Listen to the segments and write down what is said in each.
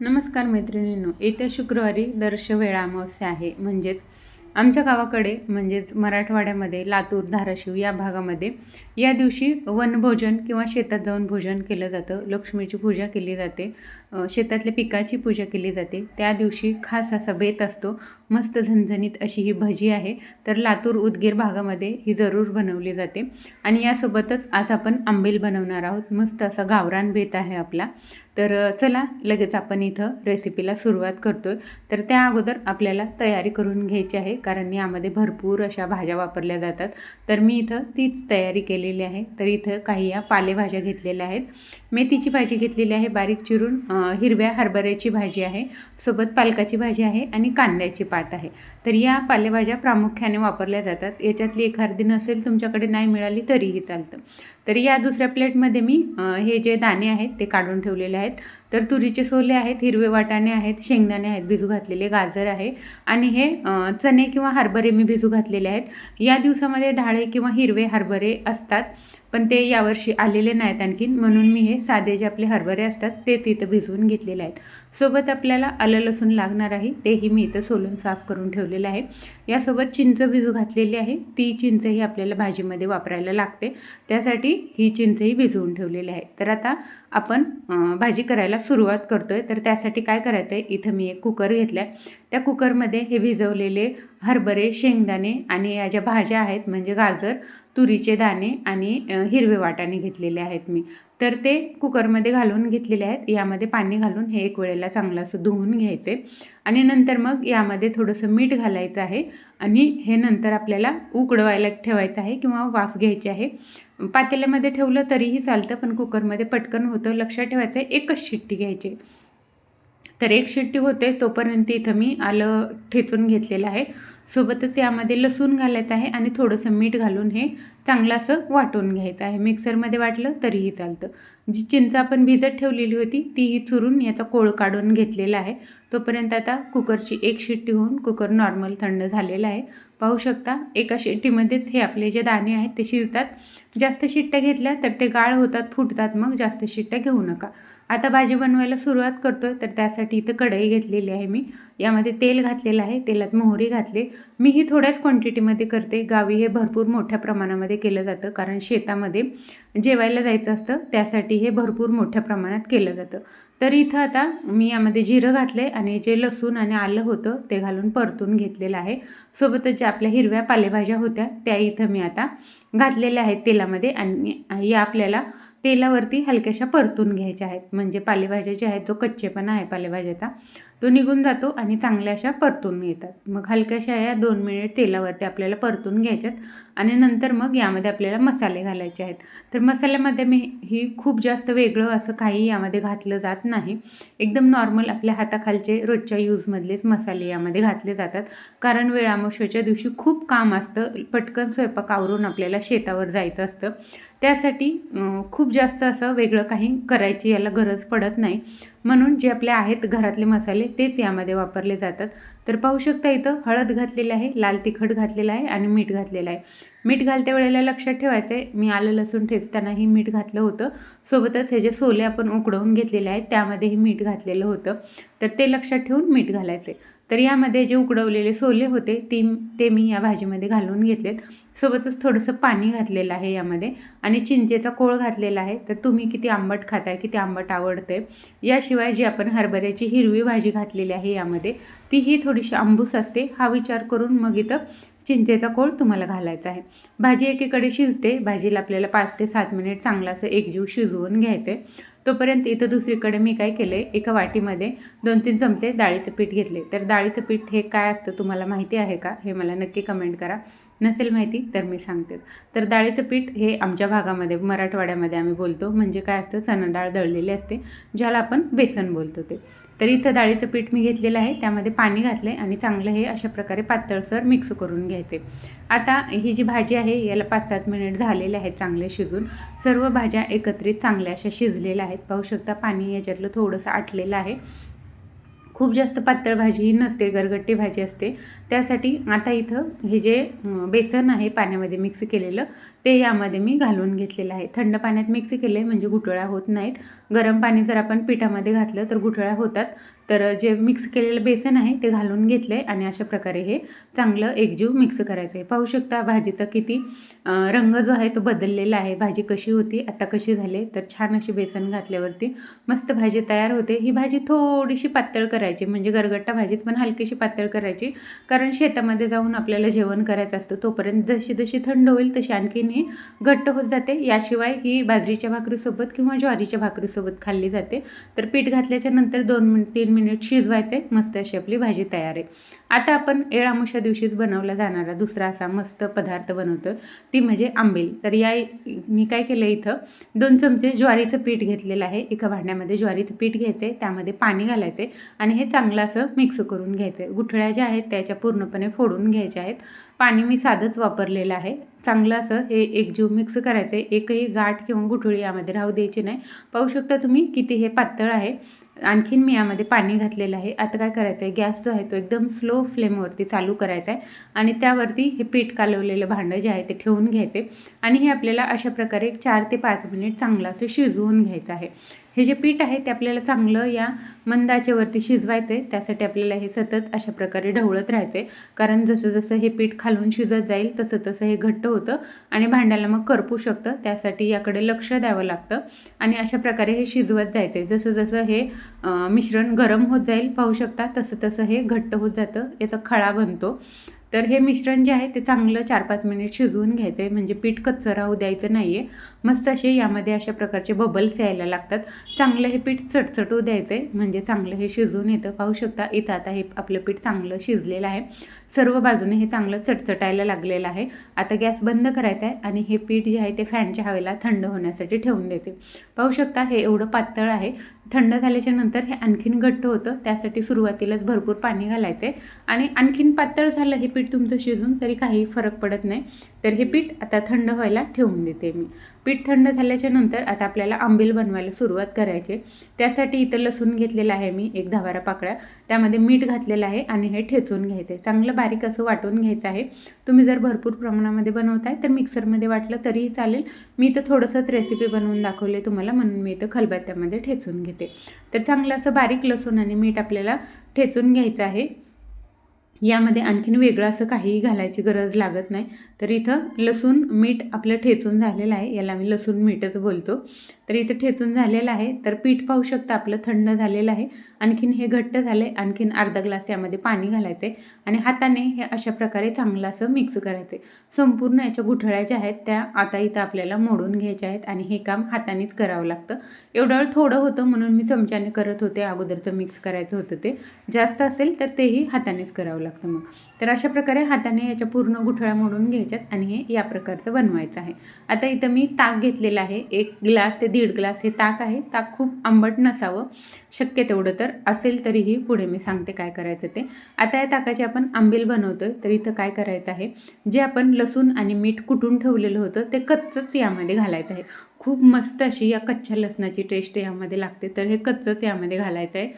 नमस्कार मैत्रिणींनो, येत्या शुक्रवारी दर्शवेळा अमावस्या आहे. म्हणजेच आमच्या गावाकडे म्हणजेच मराठवाड्यामध्ये लातूर, धाराशिव या भागामध्ये या दिवशी वनभोजन किंवा शेतात जाऊन भोजन केलं जातं. लक्ष्मीची पूजा केली जाते, शेतातल्या पिकाची पूजा केली जाते. त्या दिवशी खास असा बेत असतो. मस्त झणझणीत अशी ही भजी आहे, तर लातूर उदगीर भागामध्ये ही जरूर बनवली जाते. आणि यासोबतच आज आपण आंबील बनवणार आहोत. मस्त असा गावरान बेत आहे आपला. तर चला लगेच आपण इथं रेसिपीला सुरुवात करतोय. तर त्या अगोदर आपल्याला तयारी करून घ्यायची आहे, कारण यामध्ये भरपूर अशा भाज्या वापरल्या जातात. तर मी इथं तीच तयारी केलेली आहे. तर इथं काही या पालेभाज्या घेतलेल्या आहेत. मेथीची भाजी घेतलेली आहे बारीक चिरून, हिरव्या हरभऱ्याची भाजी आहे, सोबत पालकाची भाजी आहे आणि कांद्याची पात आहे. तर या पालेभाज्या प्रामुख्याने वापरल्या जातात. याच्यातली एखादी नसेल तुमच्याकडे नाही मिळाली तरीही चालतं. तर या दुसऱ्या प्लेटमध्ये मी हे जे दाणे आहेत ते काढून ठेवलेले आहेत. तर तुरीचे सोले आहेत, हिरवे वाटाणे आहेत, शेंगदाणे आहेत भिजू घातलेले, गाजर आहे आणि हे चणे किंवा हरभरे मी भिजू घातलेले आहेत. या दिवसामध्ये ढाळे किंवा हिरवे हरभरे असतात, पण ते यावर्षी आलेले नाहीत आणखीन, म्हणून मी हे साधे जे आपले हरभरे असतात ते तिथं भिजवून घेतलेले आहेत. सोबत आपल्याला आलं लसूण लागणार आहे, तेही मी इथं सोलून साफ करून ठेवलेलं आहे. यासोबत चिंच भिजू घातलेली आहे. ती चिंचही आपल्याला भाजीमध्ये वापरायला लागते, त्यासाठी ही चिंचही भिजवून ठेवलेली आहे. तर आता आपण भाजी करायला सुरुवात करतोय. तर त्यासाठी काय करायचं आहे, इथं मी एक कुकर घेतला आहे. त्या कुकरमध्ये हे भिजवलेले हरभरे, शेंगदाणे आणि या ज्या भाज्या आहेत म्हणजे गाजर, तुरीचे दाणे आणि हिरवे वाटाणे घेतलेले आहेत मी. तर ते कुकरमध्ये घालून घेतलेले आहेत. यामध्ये पाणी घालून हे एक वेळेला चांगलं असं धुवून घ्यायचे आणि नंतर मग यामध्ये थोडंसं मीठ घालायचं आहे आणि हे नंतर आपल्याला उकडवायला ठेवायचं आहे किंवा वाफ घ्यायची आहे. पातेल्यामध्ये ठेवलं तरीही चालतं, पण कुकरमध्ये पटकन होतं. लक्षात ठेवायचं आहे एकच शिट्टी घ्यायची. तर एक शिट्टी होते तोपर्यंत इथं मी आलं ठेचून घेतलेलं आहे. सोबतच यामध्ये लसूण घालायचं आहे आणि थोडंसं मीठ घालून हे चांगलं असं वाटून घ्यायचं आहे. मिक्सरमध्ये वाटलं तरीही चालतं. जी चिंच आपण भिजत ठेवलेली होती तीही चुरून याचा कोळ काढून घेतलेला आहे. तोपर्यंत आता कुकरची एक शिट्टी होऊन कुकर नॉर्मल थंड झालेला आहे. पाहू शकता एका शिट्टीमध्येच हे आपले जे दाणे आहेत ते शिजतात. जास्त शिट्ट्या घेतल्या तर ते गाळ होतात, फुटतात, मग जास्त शिट्ट्या घेऊ नका. आता भाजी बनवायला सुरुवात करतोय. तर त्यासाठी इथं कढई घेतलेली आहे मी. यामध्ये तेल घातलेलं आहे, तेलात मोहरी घातले. मी ही थोड्याच क्वांटिटीमध्ये करते. गावी हे भरपूर मोठ्या प्रमाणामध्ये केलं जातं, कारण शेतामध्ये जेवायला जायचं असतं, त्यासाठी हे भरपूर मोठ्या प्रमाणात केलं जातं. तर इथं आता मी यामध्ये जिरं घातले आणि जे लसूण आणि आलं होतं ते घालून परतून घेतलेलं आहे. सोबतच ज्या आपल्या हिरव्या पालेभाज्या होत्या त्या इथं मी आता घातलेल्या आहेत तेलामध्ये आणि या आपल्याला तेलावरती हलक्याशा परतून घ्यायच्या आहेत. म्हणजे पालेभाज्या ज्या आहेत, जो कच्चेपणा आहे पालेभाज्याचा तो निघून जातो आणि चांगल्या अशा परतून येतात. मग हलक्याशा या 2 मिनिट तेलावरती आपल्याला परतून घ्यायच्यात आणि नंतर मग यामध्ये आपल्याला मसाले घालायचे आहेत. तर मसाल्यामध्ये मी ही खूप जास्त वेगळं असं काही यामध्ये घातलं जात नाही. एकदम नॉर्मल आपल्या हाताखालचे रोजच्या यूजमधलेच मसाले यामध्ये घातले जातात, कारण वेळामोशाच्या दिवशी खूप काम असतं, पटकन स्वयंपाक आवरून आपल्याला शेतावर जायचं असतं. त्यासाठी खूप जास्त असं वेगळं काही करायची याला गरज पडत नाही, म्हणून जे आपले आहेत घरातले मसाले तेच यामध्ये वापरले जातात. तर पाहू शकता इथं हळद घातलेली आहे, लाल तिखट घातलेलं आहे आणि मीठ घातलेलं आहे. मीठ घालत्या वेळेला लक्षात ठेवायचं आहे, मी आलं लसूण ठेचतानाही मीठ घातलं होतं. सोबतच हे जे सोले आपण उकडवून घेतलेले आहेत त्यामध्येही मीठ घातलेलं होतं, तर ते लक्षात ठेवून मीठ घालायचे. तर यामध्ये जे उकडवलेले सोले होते ते मी या भाजीमध्ये घालून घेतलेत. सोबतच थोडंसं पाणी घातलेलं आहे यामध्ये आणि चिंचेचा कोळ घातलेला आहे. तर तुम्ही किती आंबट खाताय, किती आंबट आवडते. याशिवाय जी आपण हरभऱ्याची हिरवी भाजी घातलेली आहे यामध्ये तीही थोडीशी आंबूस असते. हा विचार करून मग इथं चिंचेचा कोळ तुम्हाला घालायचा आहे. भाजी एकीकडे शिजते. भाजीला आपल्याला 5 ते 7 मिनिट चांगला असं एकजीव शिजवून घ्यायचं आहे. तोपर्यंत इथं दुसरीकडे मी काय केलं आहे, एका वाटीमध्ये 2-3 चमचे डाळीचं पीठ घेतले. तर डाळीचं पीठ हे काय असतं तुम्हाला माहिती आहे का, हे मला नक्की कमेंट करा. नसेल माहिती तर मी सांगते. तर डाळीचं पीठ हे आमच्या भागामध्ये मराठवाड्यामध्ये आम्ही बोलतो, म्हणजे काय असतं, चणा डाळ दळलेली असते ज्याला आपण बेसन बोलतो ते. तर इथं डाळीचं पीठ मी घेतलेलं आहे, त्यामध्ये पाणी घातले आणि चांगलं हे अशा प्रकारे पातळसर मिक्स करून घ्यायचे. आता ही जी भाजी आहे याला 5-7 मिनिट झालेले आहेत चांगले शिजून. सर्व भाज्या एकत्रित चांगल्या अशा शिजलेल्या आहेत. पाहू शकता पाणी याच्यातलं थोडंसं आटलेलं आहे. खूप जास्त पातळ भाजी ही नसते, गरगट्टी भाजी असते. त्यासाठी आता इथं हे जे बेसन आहे पाण्यामध्ये मिक्स केलेलं ते यामध्ये मी घालून घेतलेलं आहे. थंड पाण्यात मिक्स केलं आहे म्हणजे गुठळ्या होत नाहीत. गरम पाणी जर आपण पिठामध्ये घातलं तर गुठळ्या होतात. तर जे मिक्स केलेलं बेसन आहे ते घालून घेतलं आहे आणि अशा प्रकारे हे चांगलं एकजीव मिक्स करायचं आहे. पाहू शकता भाजीचा किती रंग जो आहे तो बदललेला आहे. भाजी कशी होती आता कशी झाली, तर छान अशी बेसन घातल्यावरती मस्त भाजी तयार होते. ही भाजी थोडीशी पातळ करायची, म्हणजे गरगट्टा भाजीच पण हलकीशी पातळ करायची, कारण शेतामध्ये जाऊन आपल्याला जेवण करायचं असतं. तोपर्यंत जशी जशी थंड होईल तशी आणखीन ही घट्ट होत जाते. याशिवाय ही बाजरीच्या भाकरीसोबत किंवा ज्वारीच्या भाकरीसोबत खाल्ली जाते. तर पीठ घातल्याच्या नंतर 2-3 मिनिट शिजवायचे. मस्त अशी आपली भाजी तयार आहे. आता आपण अमावस्या दिवशीच बनवला जाणारा दुसरा असा मस्त पदार्थ बनवतो, ती म्हणजे आंबील. तर मी काय केलं, इथं 2 चमचे ज्वारीचं पीठ घेतलेलं आहे. एका भांड्यामध्ये ज्वारीचं पीठ घ्यायचं आहे, त्यामध्ये पाणी घालायचे आणि हे चांगलं असं मिक्स करून घ्यायचं आहे. गुठळ्या ज्या आहेत त्याच्या पूर्णपणे फोडून घ्यायच्या आहेत. पाणी मी साधंच वापरलेलं आहे. चांगलं असं हे एकजीव मिक्स करायचं आहे. एकही गाठ किंवा गुठळी यामध्ये राहू द्यायची नाही. पाहू शकता तुम्ही किती हे पातळ आहे. आणखीन मी यामध्ये पाणी घातलेलं आहे. आता काय करायचं आहे, गॅस जो आहे तो एकदम स्लो फ्लेमवरती चालू करायचा आहे आणि त्यावरती हे पीठ कालवलेलं भांडं जे आहे ते ठेवून घ्यायचे आणि हे आपल्याला अशा प्रकारे 4 ते 5 मिनिट चांगलं असं शिजवून घ्यायचं आहे. हे जे पीठ आहे ते आपल्याला चांगलं या मंद आचेवरती शिजवायचं आहे. त्यासाठी आपल्याला हे सतत अशा प्रकारे ढवळत राहायचं आहे, कारण जसं जसं हे पीठ खालून शिजत जाईल तसं तसं हे घट्ट होतं आणि भांड्याला मग करपू शकतं. त्यासाठी याकडे लक्ष द्यावं लागतं आणि अशा प्रकारे हे शिजवत जायचं आहे. जसं जसं हे मिश्रण गरम होत जाईल, पाहू शकता तसं तसं हे घट्ट होत जातं, याचा खळा बनतो. तर हे मिश्रण जे आहे ते चांगलं 4-5 मिनिट शिजवून घ्यायचं आहे, म्हणजे पीठ कच्चं राहू द्यायचं नाही आहे. मस्त असे यामध्ये अशा प्रकारचे बबल्स यायला लागतात. चांगलं हे पीठ चटचटू द्यायचं आहे, म्हणजे चांगलं हे शिजून येतं. पाहू शकता इथं आता हे आपलं पीठ चांगलं शिजलेलं आहे. सर्व बाजूने हे चांगलं चटचटायला लागलेलं आहे. आता गॅस बंद करायचा आहे आणि हे पीठ जे आहे ते फॅनच्या हवेला थंड होण्यासाठी ठेवून द्यायचे. पाहू शकता हे एवढं पातळ आहे. थंड झाल्याच्या नंतर हे आणखीन घट्ट होतं. त्यासाठी सुरुवातीलाच भरपूर पाणी घालायचं आहे आणि आणखीन पातळ झालं हे पीठ तुमचं शिजून तरी काही फरक पडत नाही. तर हे पीठ आता थंड व्हायला ठेवून देते मी. पीठ थंड झाल्याच्या नंतर आता आपल्याला आंबील बनवायला सुरुवात करायची. त्यासाठी इथं लसूण घेतलेलं आहे मी 1-10-12 पाकळ्या. त्यामध्ये मीठ घातलेलं आहे आणि हे ठेचून घ्यायचं आहे. चांगलं बारीक असं वाटून घ्यायचं आहे. तुम्ही जर भरपूर प्रमाणामध्ये बनवताय तर मिक्सरमध्ये वाटलं तरीही चालेल. मी इथं थोडंसंच रेसिपी बनवून दाखवले तुम्हाला, म्हणून मी इथं खलबत्त्यामध्ये ठेचून घेते. तर चांगलं असं बारीक लसूण आणि मीठ आपल्याला ठेचून घ्यायचं आहे. यामध्ये आणखीन वेगळं असं काहीही घालायची गरज लागत नाही. तर इथं लसूण मीठ आपलं ठेचून झालेलं आहे, याला मी लसूण मीठच बोलतो. तर इथं ठेचून झालेलं आहे. तर पीठ पाहू शकता आपलं थंड झालेलं आहे. आणखीन हे घट्ट झालं आहे. आणखीन अर्धा ग्लास यामध्ये पाणी घालायचं आहे आणि हाताने हे अशा प्रकारे चांगलं असं मिक्स करायचं आहे. संपूर्ण याच्या गुठळ्या ज्या आहेत त्या आता इथं आपल्याला मोडून घ्यायच्या आहेत आणि हे काम हातानेच करावं लागतं. एवढं थोडं होतं म्हणून मी चमच्याने करत होते, अगोदरचं मिक्स करायचं होतं ते. जास्त असेल तर तेही हातानेच करावं लागतं मग. तर अशा प्रकारे हाताने याच्या पूर्ण गुठळ्या मोडून घ्यायच्यात आणि हे या प्रकारचं बनवायचं आहे. आता इथं मी ताक घेतलेलं आहे. 1 ग्लास ते 1.5 ग्लास हे ताक आहे. ताक खूप आंबट नसावं, शक्य तेवढं तर असेल तरीही पुढे मी सांगते काय करायचं ते. आता या ताकाची आपण आंबील बनवतोय. तर इथं काय करायचं आहे, जे आपण लसूण आणि मीठ कुटून ठेवलेलं होतं ते कच्चंच यामध्ये घालायचं आहे. खूप मस्त अशी या कच्च्या लसणाची टेस्ट यामध्ये लागते. तर हे कच्चंच यामध्ये घालायचं आहे,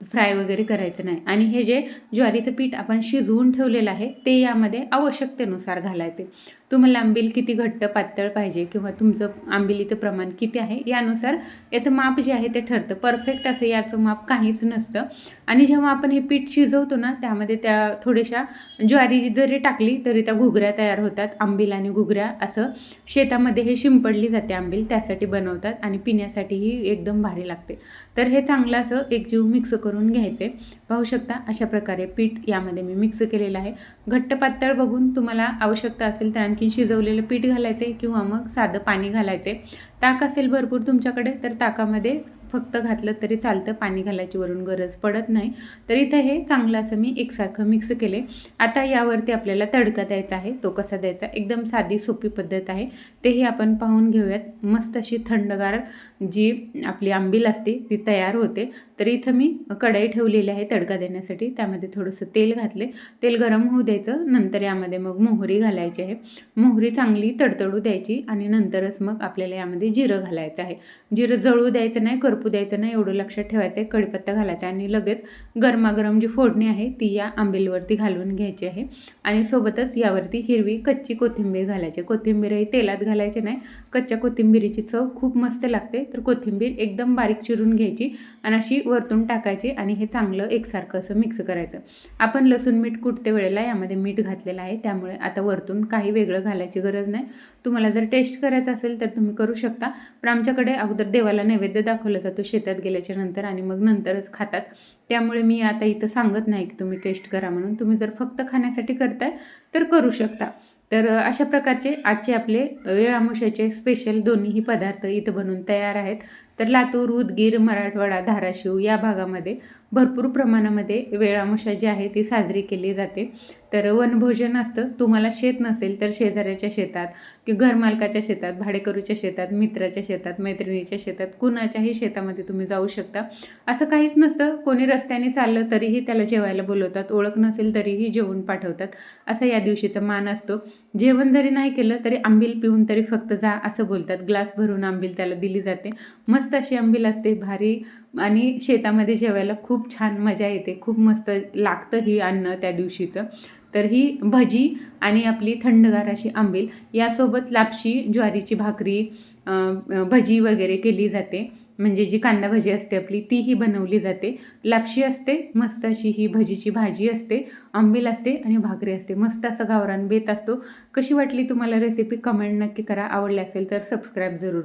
फ्राय वगैरे करायचं नाही. आणि हे जे ज्वारीचं पीठ आपण शिजवून ठेवलेलं आहे ते यामध्ये आवश्यकतेनुसार घालायचे. तुम्हाला आंबील किती घट्ट पातळ पाहिजे किंवा तुमचं आंबिलीचं प्रमाण किती आहे यानुसार याचं माप जे आहे ते ठरतं. परफेक्ट असं याचं माप काहीच नसतं. आणि जेव्हा आपण हे पीठ शिजवतो ना त्यामध्ये त्या थोड्याशा ज्वारी जरी टाकली तरी त्या घुगऱ्या तयार होतात. आंबील आणि घुगऱ्या असं शेतामध्ये हे शिंपडली जाते आंबील, त्यासाठी बनवतात आणि पिण्यासाठीही एकदम भारी लागते. तर हे चांगलं असं एकजीव मिक्स करून घ्यायचे. पाहू शकता अशा प्रकारे पीठ यामध्ये मी मिक्स केलेलं आहे. घट्ट पातळ बघून तुम्हाला आवश्यकता असेल तर आणखीन शिजवलेलं पीठ घालायचे किंवा मग साधं पाणी घालायचे. ताक असेल भरपूर तुमच्याकडे तर ताकामध्ये फक्त घातलं तरी चालतं, पाणी घालायची वरून गरज पडत नाही. तर इथं हे चांगलं असं मी एकसारखं मिक्स केले. आता यावरती आपल्याला तडका द्यायचा आहे. तो कसा द्यायचा, एकदम साधी सोपी पद्धत आहे, तेही आपण पाहून घेऊयात. मस्त अशी थंडगार जी आपली आंबील असते ती तयार होते. तर इथं मी कढई ठेवलेली आहे तडका देण्यासाठी. त्यामध्ये थोडंसं तेल घातले. तेल गरम होऊ द्यायचं. नंतर यामध्ये मग मोहरी घालायची आहे. मोहरी चांगली तडतडू द्यायची आणि नंतरच मग आपल्याला यामध्ये जिरं घालायचं आहे. जिरं जळू द्यायचं नाही, करपू करपू द्यायचं नाही, एवढं लक्षात ठेवायचं आहे. कढीपत्ता घालायचा आणि लगेच गरमागरम जी फोडणी आहे ती या आंबीलवरती घालून घ्यायची आहे. आणि सोबतच यावरती हिरवी कच्ची कोथिंबीर घालायची. कोथिंबीरही तेलात घालायची नाही, कच्च्या कोथिंबीरीची चव खूप मस्त लागते. तर कोथिंबीर एकदम बारीक चिरून घ्यायची आणि अशी वरतून टाकायची आणि हे चांगलं एकसारखं असं मिक्स करायचं. आपण लसूण मीठ कुटते वेळेला यामध्ये मीठ घातलेलं आहे, त्यामुळे आता वरतून काही वेगळं घालायची गरज नाही. तुम्हाला जर टेस्ट करायचं असेल तर तुम्ही करू शकता, पण आमच्याकडे अगोदर देवाला नैवेद्य दाखवला जातो शेतात गेल्याच्या नंतर आणि मग नंतरच खातात. त्यामुळे मी आता इथं सांगत नाही की तुम्ही टेस्ट करा म्हणून. तुम्ही जर फक्त खाण्यासाठी करताय तर करू शकता. तर अशा प्रकारचे आजचे आपले वेळ अमावस्येचे स्पेशल दोन्हीही पदार्थ इथं बनवून तयार आहेत. तर लातूर, उदगीर, मराठवाडा, धाराशिव या भागामध्ये भरपूर प्रमाणामध्ये वेळ अमावस्या जी आहे ती साजरी केली जाते. तर वनभोजन असतं. तुम्हाला शेत नसेल तर शेजाऱ्याच्या शेतात किंवा घरमालकाच्या शेतात, भाडेकरूच्या शेतात, मित्राच्या शेतात, मैत्रिणीच्या शेतात, कुणाच्याही शेतामध्ये तुम्ही जाऊ शकता. असं काहीच नसतं. कोणी रस्त्याने चाललं तरीही त्याला जेवायला बोलवतात, ओळख नसेल तरीही जेवून पाठवतात. असा या दिवशीचा मान असतो. जेवण जरी नाही केलं तरी आंबील पिऊन तरी फक्त जा असं बोलतात. ग्लास भरून आंबील त्याला दिली जाते. मस्त अशी आंबील असते, भारी. आणि शेतामध्ये जेवायला खूप छान मजा येते. खूप मस्त लागतं ही अन्न त्या दिवशीचं. तर ही भजी आणि आपली थंडगार अशी आंबील यासोबत लापशी, ज्वारीची भाकरी, भजी वगैरे केली जाते. म्हणजे जी कांदा भजी असते आपली तीही बनवली जाते. लापशी असते, मस्त अशी ही भजीची भाजी असते, आंबील असते आणि भाकरी असते. मस्त असा गावरान बेत असतो. कशी वाटली तुम्हाला रेसिपी कमेंट नक्की करा. आवडली असेल तर सबस्क्राईब जरूर